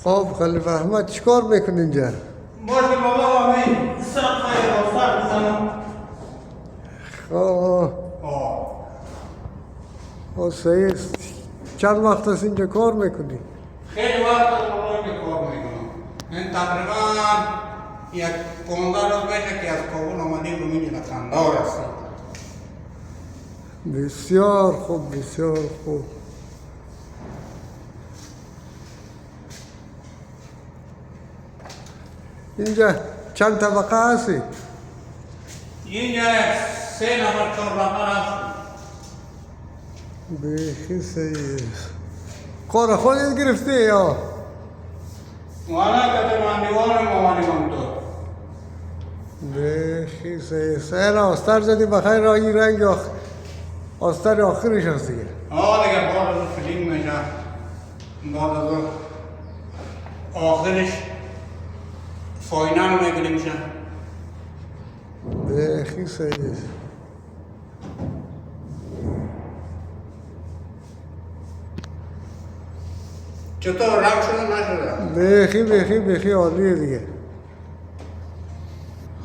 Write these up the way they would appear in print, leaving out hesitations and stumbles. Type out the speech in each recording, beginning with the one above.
خب خلیفه احمد چیکار میکنی اینجا؟ باشه بابا همین سر خیلی سر بزنم. خب صحیح است. چند وقت است اینجا کار میکنی؟ خیلی وقت از بابا اینجا کار میکنم. این تقریبا یک 15 روز میشه که از کابل آمدیم رو اینجا قندهار هستیم. بسیار خوب بسیار خوب. اینجا چند طبقه هستی؟ اینجا 3 نفر 4 نفر هستیم. بیخی صحیح است. کار خودت گرفتی یا؟ والا که من دیوان مامانی تو. بیخی صحیح است. این آستر زدی بخیر را این رنگ آستر آخرش هست دیگه. دیگه بعد از فیلم میشه. بعد از آخرش فاینال میگیریم میشه. بیخی صحیح است. چطور رنگ شده نشده؟ بیخی عالیه دیگه.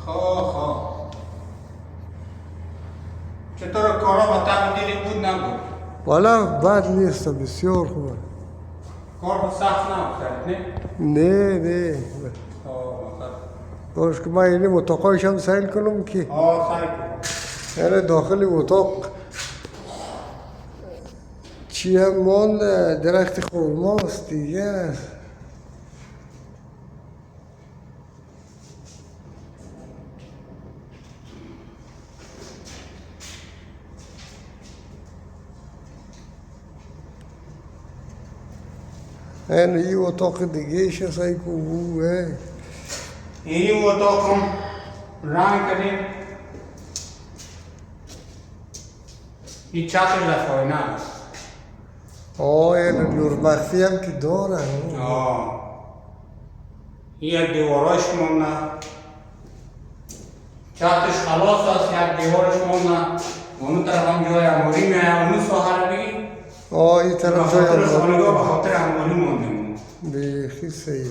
خواه چطور کارا با تب دیلی بود نبود؟ والا بد نیست بسیار خوبه. کار سخت نبود نه باش که من اینی اتاقایش هم سیل کنم که سعی کن یعنی داخل اتاق چی هم مال درخت خورماست دیگه. این اتاق دیگه شه سعی کنم این اتاق هم رنگ کردیم این چطور لفاینه است این نور مخفی هم که داره. این یک دیوارایش مونده چطورش خلاص است یک دیوارش مونده اونو طرف هم جای اموری میه اونو ساحه رو بگی این طرف جای خاطر خانگاه به خاطر اموری مونده بیخی صحیحه.